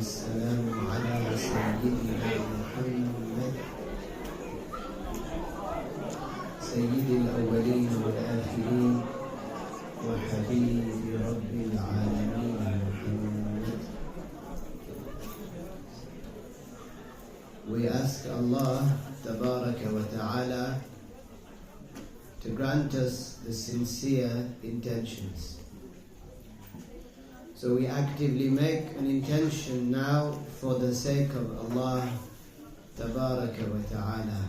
والسلام على سيدنا محمد سيد الأولين والآخرين وحبيب رب العالمين محمد. We ask Allah Tabaraka wa Ta'ala to grant us the sincere intentions. So we actively make an intention now for the sake of Allah Tabaraka wa Ta'ala.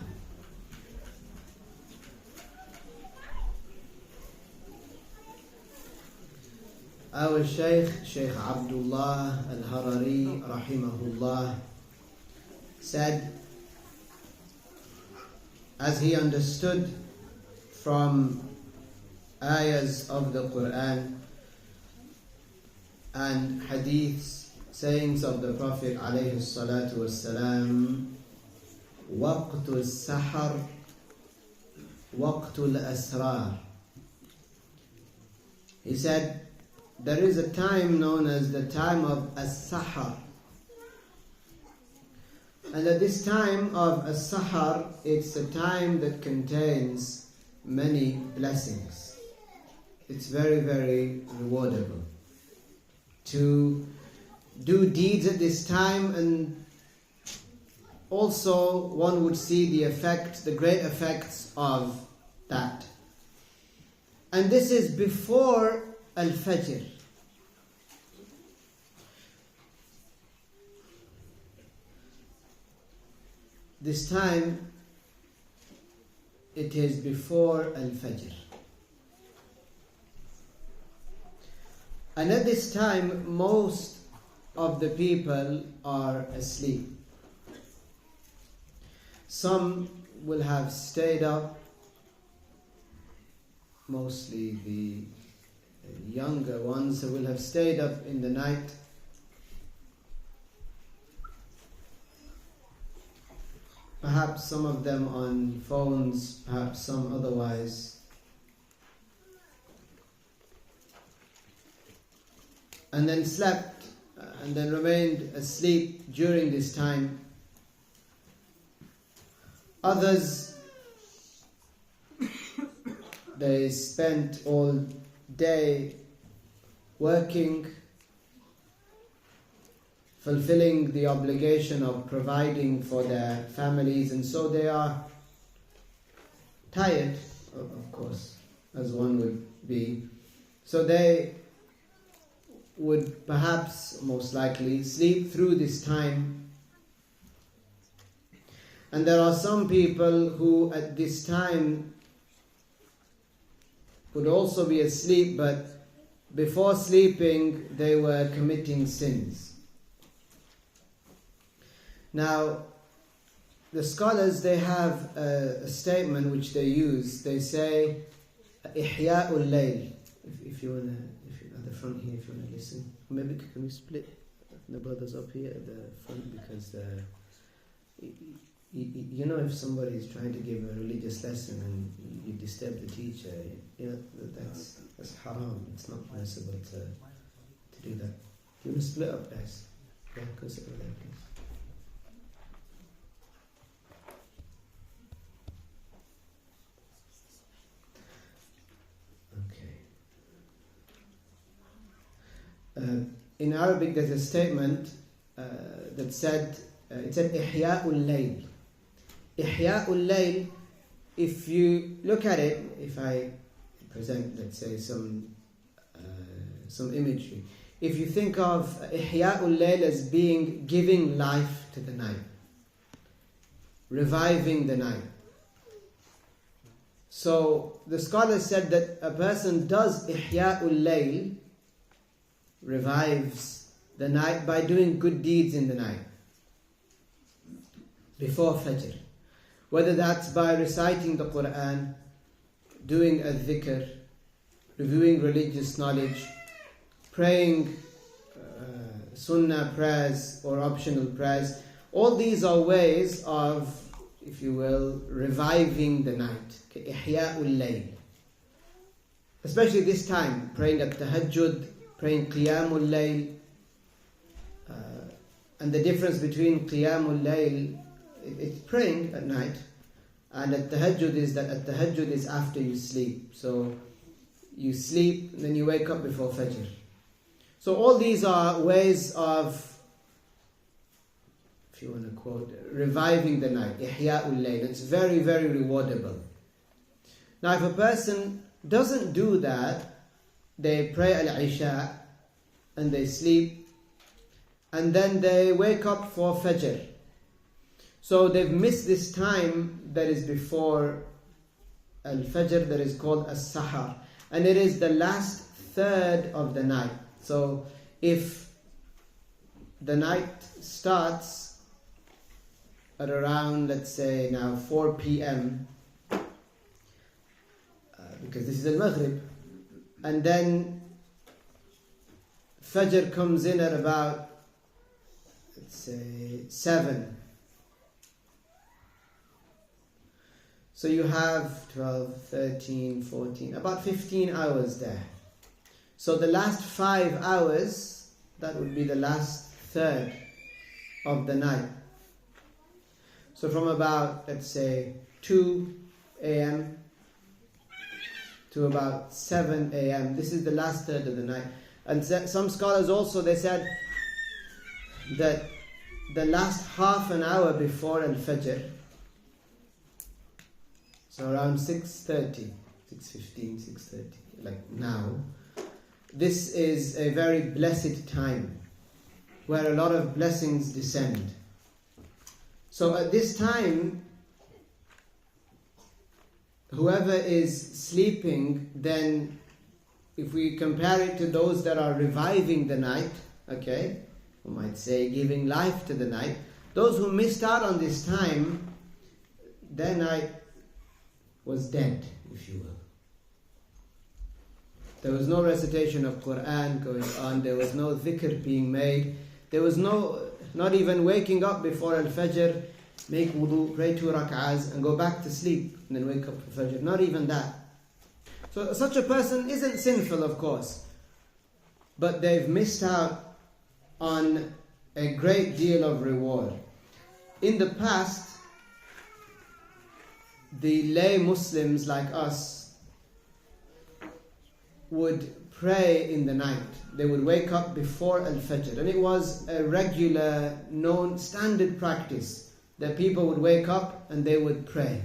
Our Shaykh Abdullah al-Harari rahimahullah said, as he understood from ayahs of the Quran and hadiths, sayings of the Prophet alayhi salatu wassalam, waqtul SaHar, waqtul asrar. He said, there is a time known as the time of SaHar. And at this time of SaHar, it's a time that contains many blessings. It's very, very rewardable to do deeds at this time, and also one would see the effect, the great effects of that. And this is before Al-Fajr. This time, it is before Al-Fajr. And at this time, most of the people are asleep. Some will have stayed up, mostly the younger ones will have stayed up in the night. Perhaps some of them on phones, perhaps some otherwise. And then slept and then remained asleep during this time. Others, they spent all day working, fulfilling the obligation of providing for their families, and so they are tired, of course, as one would be. So they would perhaps, most likely, sleep through this time. And there are some people who at this time would also be asleep, but before sleeping they were committing sins. Now, the scholars, they have a statement which they use. They say, Ihya'ul Layl. If you want to, at the front here, if you want to listen. Maybe can we split the brothers up here at the front, because you know, if somebody is trying to give a religious lesson and you disturb the teacher, you know, that's haram. It's not permissible to do that. You want to split up, guys? Yeah, go sit over there, please. In Arabic, there's a statement that said, it said Ihya'ul Layl. Ihya'ul Layl, if you look at it, if I present, let's say, some imagery, if you think of Ihya'ul Layl as being giving life to the night, reviving the night. So the scholars said that a person does Ihya'ul Layl, revives the night, by doing good deeds in the night before Fajr. Whether that's by reciting the Quran, doing a dhikr, reviewing religious knowledge, praying sunnah prayers or optional prayers. All these are ways of, if you will, reviving the night. Ihya'ul Layl. Especially this time, praying at tahajjud, praying qiyamul layl, And the difference between Qiyamul Layl, it's praying at night, and at Tahajjud is that at Tahajjud is after you sleep. So you sleep, and then you wake up before Fajr. So all these are ways of, if you want to quote, reviving the night, Ihya'ul Layl. It's very, very rewardable. Now if a person doesn't do that, they pray Al-Isha and they sleep, and then they wake up for Fajr. So they've missed this time that is before Al-Fajr, that is called SaHar. And it is the last third of the night. So if the night starts at around, let's say now 4 p.m., because this is Al-Maghrib, and then Fajr comes in at about, let's say, 7. So you have 12, 13, 14, about 15 hours there. So the last 5 hours, that would be the last third of the night. So from about, let's say, 2 a.m. to about 7 a.m., this is the last third of the night. And some scholars also, they said that the last half an hour before Al-Fajr, so around 6:30, 6:15, 6:30, like now, this is a very blessed time where a lot of blessings descend. So at this time, whoever is sleeping, then if we compare it to those that are reviving the night, okay, we might say giving life to the night, those who missed out on this time, their night was dead, if you will. There was no recitation of Quran going on, there was no dhikr being made, there was not even waking up before Al-Fajr, make wudu, pray 2 rak'ahs and go back to sleep and then wake up for Fajr. Not even that. So such a person isn't sinful, of course, but they've missed out on a great deal of reward. In the past, the lay Muslims like us would pray in the night. They would wake up before Al-Fajr, and it was a regular, known, standard practice that people would wake up and they would pray.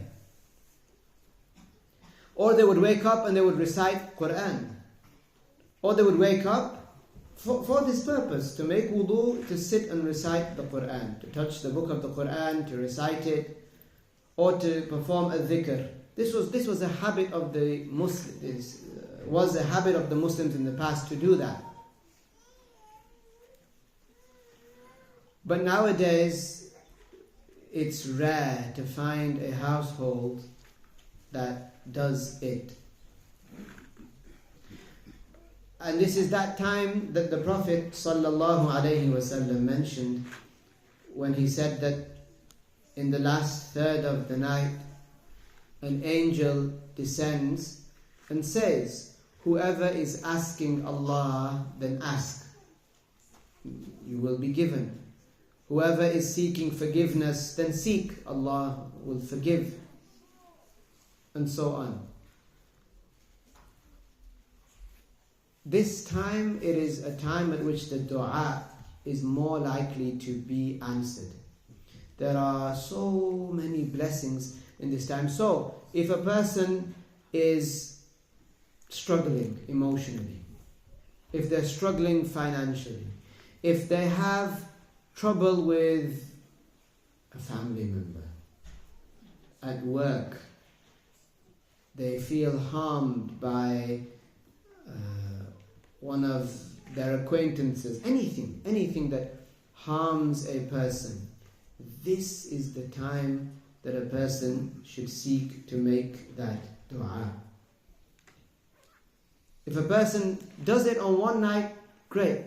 Or they would wake up and they would recite Quran. Or they would wake up for this purpose, to make wudu, to sit and recite the Quran, to touch the book of the Quran, to recite it, or to perform a dhikr. This was a habit of the Muslims, was a habit of the Muslims in the past to do that. But nowadays, it's rare to find a household that does it. And this is that time that the Prophet ﷺ mentioned when he said that in the last third of the night, an angel descends and says, whoever is asking Allah, then ask. You will be given. Whoever is seeking forgiveness, then seek. Allah will forgive. And so on. This time, it is a time at which the dua is more likely to be answered. There are so many blessings in this time. So, if a person is struggling emotionally, if they're struggling financially, if they have trouble with a family member, at work, they feel harmed by one of their acquaintances, anything that harms a person, this is the time that a person should seek to make that dua. If a person does it on one night, great.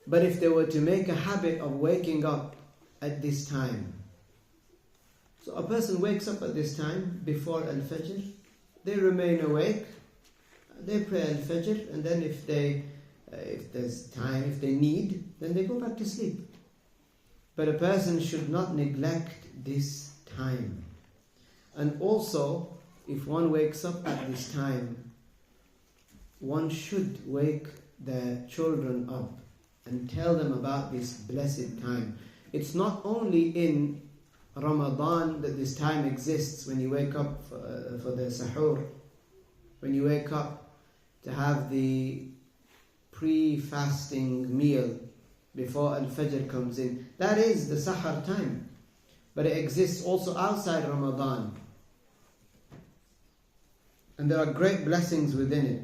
But if they were to make a habit of waking up at this time, so a person wakes up at this time before Al-Fajr, they remain awake, they pray Al-Fajr, and then if they if there's time, if they need, then they go back to sleep. But a person should not neglect this time. And also, if one wakes up at this time, one should wake their children up and tell them about this blessed time. It's not only in Ramadan that this time exists, when you wake up for the SaHar, when you wake up to have the pre-fasting meal before Al-Fajr comes in. That is the SaHar time. But it exists also outside Ramadan. And there are great blessings within it.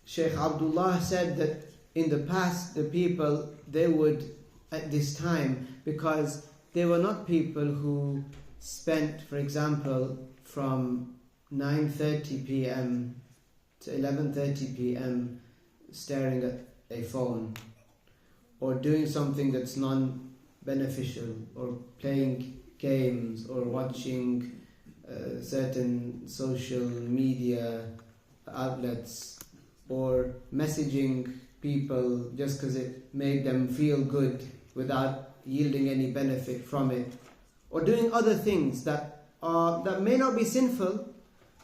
Shaykh Abdullah said that in the past the people, they would at this time, because they were not people who spent, for example, from 9:30 p.m. to 11:30 p.m. staring at a phone or doing something that's non-beneficial, or playing games or watching certain social media outlets, or messaging people just because it made them feel good without yielding any benefit from it, or doing other things that may not be sinful,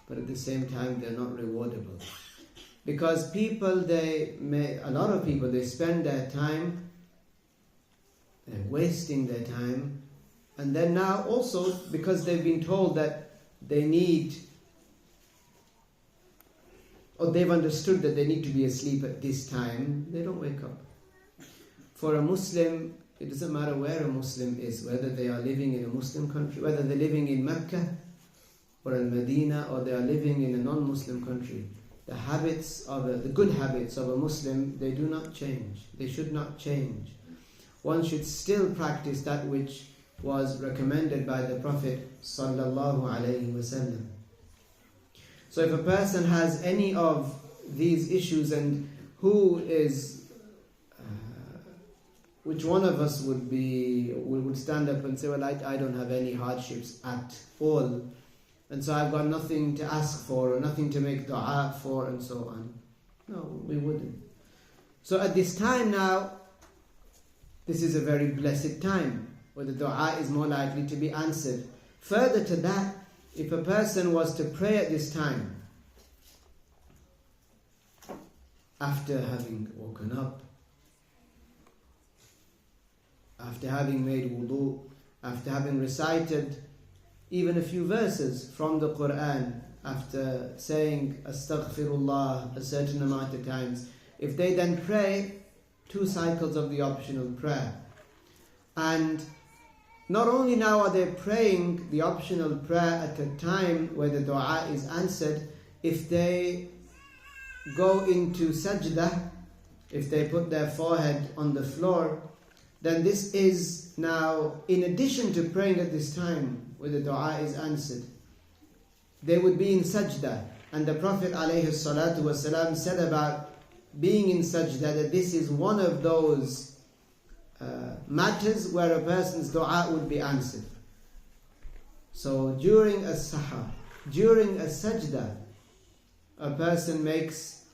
but at the same time they're not rewardable. Because a lot of people, they spend their time, they're wasting their time, and then now also because they've been told that they need, or they've understood that they need to be asleep at this time, they don't wake up. For a Muslim, it doesn't matter where a Muslim is, whether they are living in a Muslim country, whether they're living in Mecca or in Medina, or they are living in a non-Muslim country. The good habits of a Muslim, they do not change. They should not change. One should still practice that which was recommended by the Prophet sallallahu alaihi wasallam. So if a person has any of these issues, and which one of us would stand up and say, well, I don't have any hardships at all, and so I've got nothing to ask for or nothing to make dua for, and so on. No, we wouldn't. So at this time now, this is a very blessed time where the dua is more likely to be answered. Further to that, if a person was to pray at this time, after having woken up, after having made wudu, after having recited even a few verses from the Quran, after saying astaghfirullah a certain amount of times, if they then pray 2 cycles of the optional prayer, and not only now are they praying the optional prayer at a time where the dua is answered, if they go into sajda, if they put their forehead on the floor, then this is now, in addition to praying at this time where the dua is answered, they would be in sajda. And the Prophet ﷺ said about being in sajda that this is one of those matters where a person's dua would be answered. So during a SaHar, during a sajda, a person makes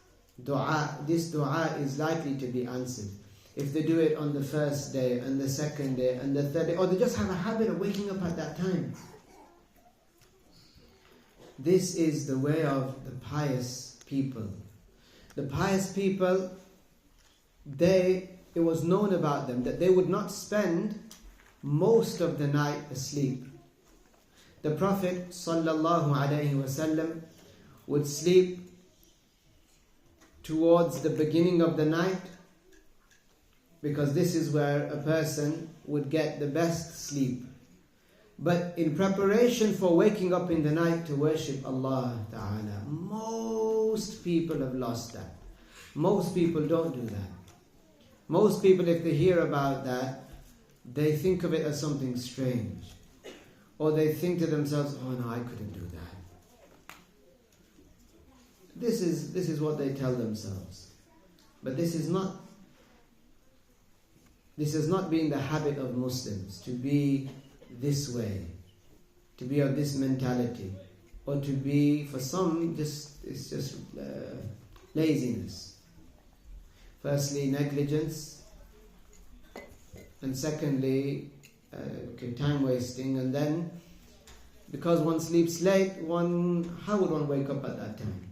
dua, this dua is likely to be answered. If they do it on the first day and the second day and the third day, or they just have a habit of waking up at that time. This is the way of the pious people. The pious people, it was known about them that they would not spend most of the night asleep. The Prophet ﷺ would sleep towards the beginning of the night, because this is where a person would get the best sleep. But in preparation for waking up in the night to worship Allah Ta'ala, most people have lost that. Most people don't do that. Most people, if they hear about that, they think of it as something strange. Or they think to themselves, oh no, I couldn't do that. This is what they tell themselves. But this has not been the habit of Muslims, to be this way, to be of this mentality. or to be, for some, it's just laziness. Firstly, negligence, and secondly, time wasting, and then because one sleeps late, how would one wake up at that time?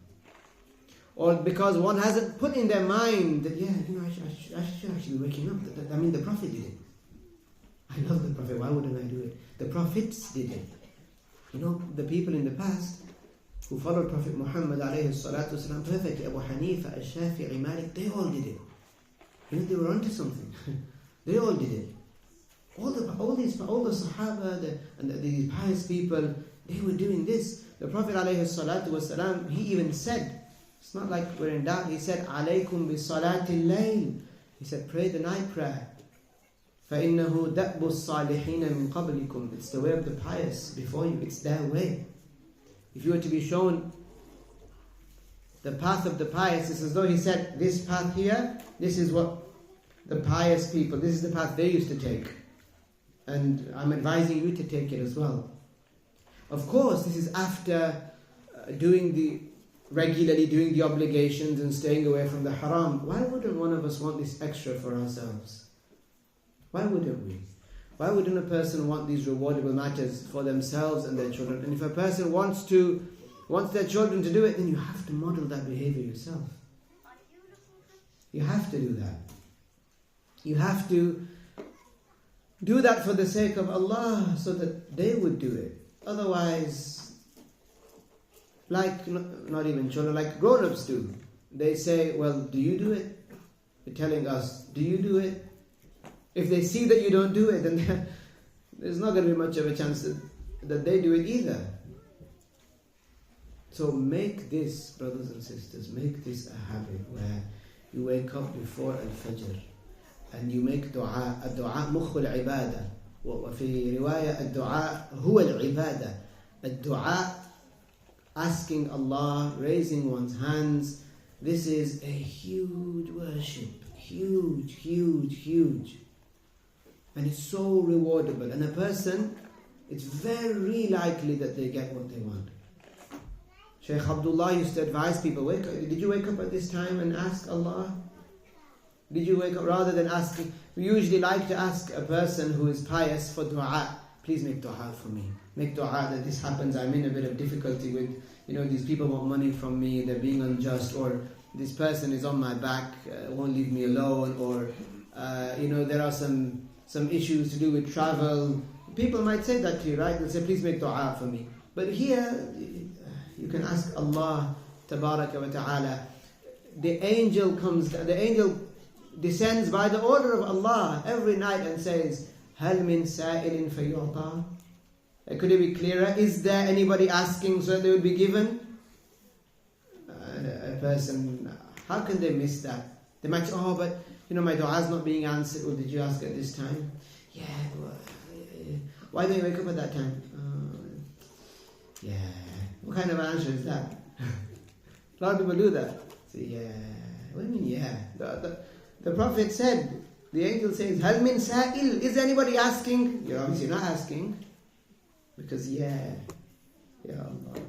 Or because one hasn't put in their mind that, I should actually be waking up. The Prophet did it. I love the Prophet, why wouldn't I do it? The Prophets did it. The people in the past who followed Prophet Muhammad alayhi salatu wasalam perfectly, Abu Hanifa, Al-Shafi'i, Malik, they all did it. They were onto something. They all did it. All the Sahaba and these pious people, they were doing this. The Prophet alayhi salatu wasalam, he even said, it's not like we're in doubt, he said, alaykum bi salatil layl. He said, pray the night prayer. فَإِنَّهُ دَأْبُ الصَّالِحِينَ مِنْ قَبْلِكُمْ. It's the way of the pious before you. It's their way. If you were to be shown the path of the pious, it's as though he said, this path here, this is what the pious people, this is the path they used to take. And I'm advising you to take it as well. Of course, this is after regularly doing the obligations and staying away from the haram. Why wouldn't one of us want this extra for ourselves? Why wouldn't we? Why wouldn't a person want these rewardable matters for themselves and their children? And if a person wants their children to do it, then you have to model that behavior yourself. You have to do that. You have to do that for the sake of Allah, so that they would do it. Otherwise, like not even children, like grown-ups do. They say, well, do you do it? They're telling us, do you do it? If they see that you don't do it, then there's not going to be much of a chance that they do it either. So make this, brothers and sisters, make this a habit where you wake up before Al-Fajr and you make dua. الدعاء مخ العبادة وفي رواية الدعاء هو العبادة. الدعاء, asking Allah, raising one's hands, this is a huge worship. Huge. And it's so rewardable. And a person, it's very likely that they get what they want. Shaykh Abdullah used to advise people, did you wake up at this time and ask Allah? Did you wake up rather than asking? We usually like to ask a person who is pious for dua, please make dua for me. Make dua that this happens, I'm in a bit of difficulty with, these people want money from me, they're being unjust, or this person is on my back, won't leave me alone, or there are some issues to do with travel. People might say that to you, right? They'll say, please make dua for me. But here, you can ask Allah, tabaraka wa ta'ala. The angel descends by the order of Allah every night and says, هَلْ مِن سَائِلٍ فَيُعْطَى. Could it be clearer? Is there anybody asking so that they would be given? A person, how can they miss that? They might say, but my dua is not being answered. Or did you ask at this time? Yeah. Why don't you wake up at that time? Yeah. What kind of answer is that? A lot of people do that. Say, yeah. What do you mean, yeah? The Prophet said, the angel says, Hal min sa'il? Is anybody asking? You're obviously not asking. Because, Ya Allah.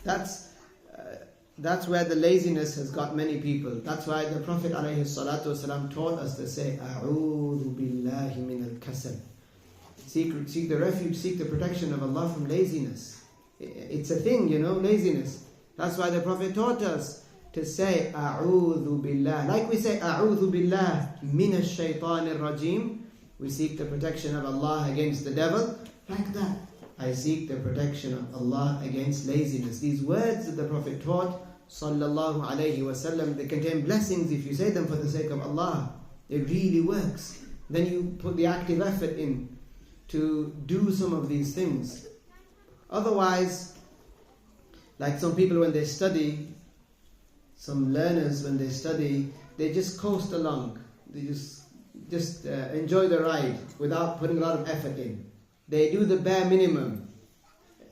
That's where the laziness has got many people. That's why the Prophet ﷺ taught us to say, A'udhu billahi min al-kasal. Seek the refuge, seek the protection of Allah from laziness. It's a thing, laziness. That's why the Prophet taught us to say, A'udhu billah. Like we say, A'udhu billah min al-shaytan al-rajim. We seek the protection of Allah against the devil. Like that. I seek the protection of Allah against laziness. These words that the Prophet taught, sallallahu alayhi wasallam, they contain blessings if you say them for the sake of Allah. It really works. Then you put the active effort in to do some of these things. Otherwise, like some people when they study, some learners when they study, they just coast along. They just enjoy the ride without putting a lot of effort in. They do the bare minimum.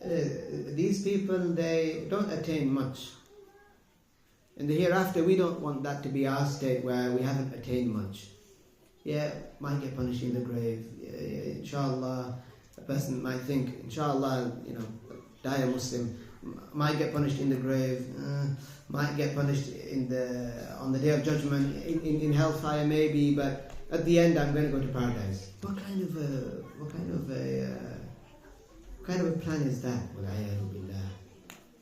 These people, they don't attain much. In the hereafter, we don't want that to be our state where we haven't attained much. Yeah, might get punished in the grave. Inshallah, a person might think, inshallah, die a Muslim, might get punished in the grave, might get punished on the day of judgment, in hellfire maybe, but at the end I'm going to go to paradise. What kind of a plan is that?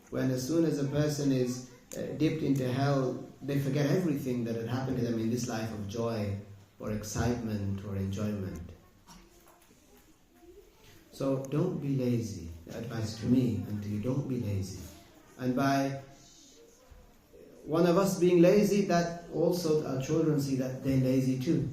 When as soon as a person is dipped into hell, they forget everything that had happened to them in this life of joy or excitement or enjoyment. So don't be lazy. The advice to me and to you, don't be lazy. And by one of us being lazy, that also our children see that they're lazy too.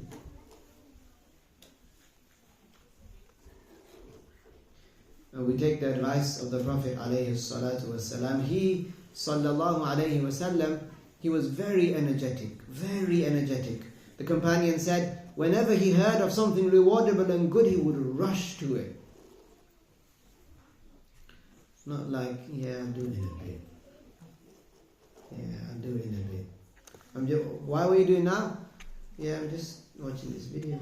And we take the advice of the Prophet alayhi salatu wasalam. He, sallallahu alayhi wasallam, he was very energetic, very energetic. The companion said, whenever he heard of something rewardable and good, he would rush to it. Not like, yeah, I'm doing it a bit. Yeah, I'm doing it a bit. Why were you doing now? Yeah, I'm just watching this video.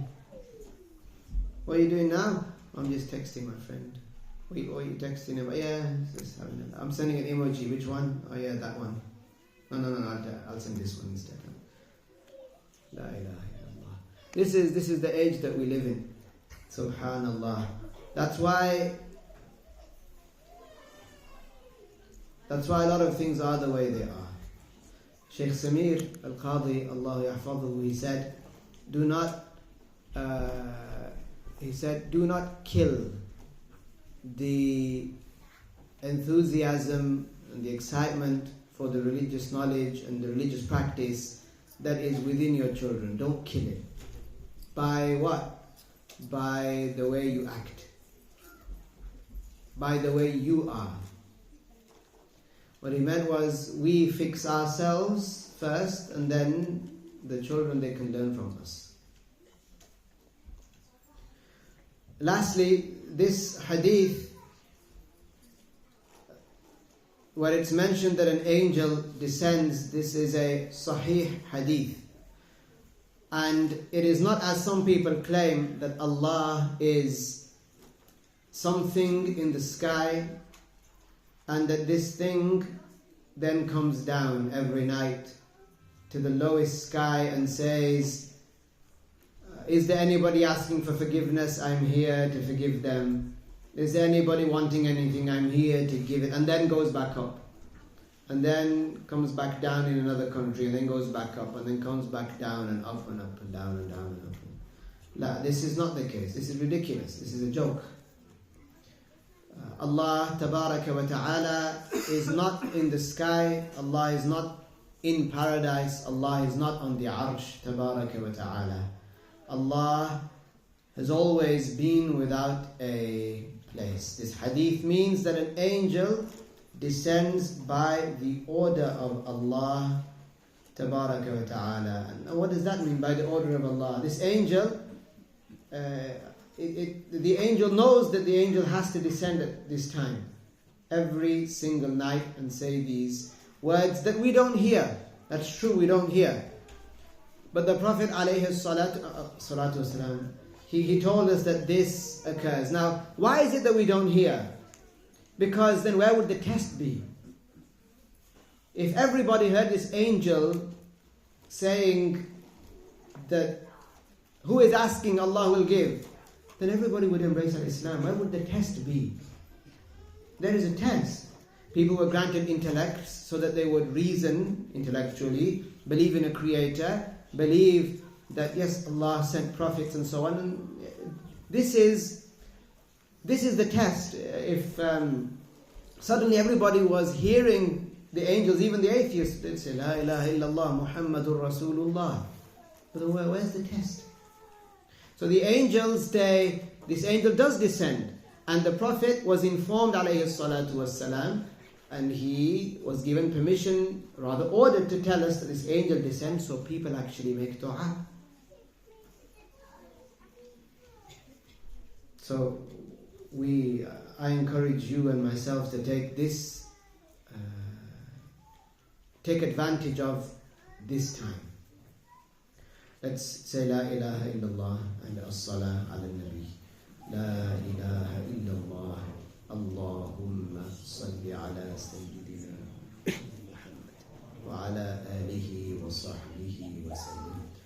What are you doing now? I'm just texting my friend. What are you texting him? Yeah, I'm sending an emoji. Which one? Oh yeah, that one. No, I'll send this one instead. La ilaha illallah. This is the age that we live in. Subhanallah. That's why a lot of things are the way they are. Sheikh Samir al-Qadi, Allah yahfadhu, he said, do not kill the enthusiasm and the excitement for the religious knowledge and the religious practice that is within your children. Don't kill it. By what? By the way you act. By the way you are. What he meant was, we fix ourselves first, and then the children, they can learn from us. Lastly, this hadith, where it's mentioned that an angel descends, this is a sahih hadith. And it is not, as some people claim, that Allah is something in the sky and that this thing then comes down every night to the lowest sky and says, is there anybody asking for forgiveness? I'm here to forgive them. Is there anybody wanting anything? I'm here to give it. And then goes back up. And then comes back down in another country, and then goes back up, and then comes back down and up and up and down and down and up. La, this is not the case. This is ridiculous. This is a joke. Allah tabaraka wa ta'ala is not in the sky. Allah is not in paradise. Allah is not on the arsh tabaraka wa ta'ala. Allah has always been without a place. This hadith means that an angel descends by the order of Allah tabaraka wa ta'ala. And what does that mean, by the order of Allah? This angel, the angel knows that the angel has to descend at this time every single night and say these words that we don't hear. That's true, we don't hear. But the Prophet alayhi salatu wasalam, he told us that this occurs. Now, why is it that we don't hear? Because then where would the test be? If everybody heard this angel saying that who is asking, Allah will give, then everybody would embrace Islam. Where would the test be? There is a test. People were granted intellects so that they would reason intellectually, believe in a creator, believe that yes, Allah sent prophets and so on. And this is the test. If suddenly everybody was hearing the angels, even the atheists, they'd say, La ilaha illallah Muhammadur Rasulullah. But then where's the test? So the angels, this angel does descend. And the Prophet was informed, alayhi salatu wassalam, and he was given permission, rather ordered to tell us that this angel descends, so people actually make dua. So I encourage you and myself to take advantage of this time. Let's say La ilaha illallah and as-salah ala nabi. La ilaha illallah. Allahumma آله وصحبه وسلم.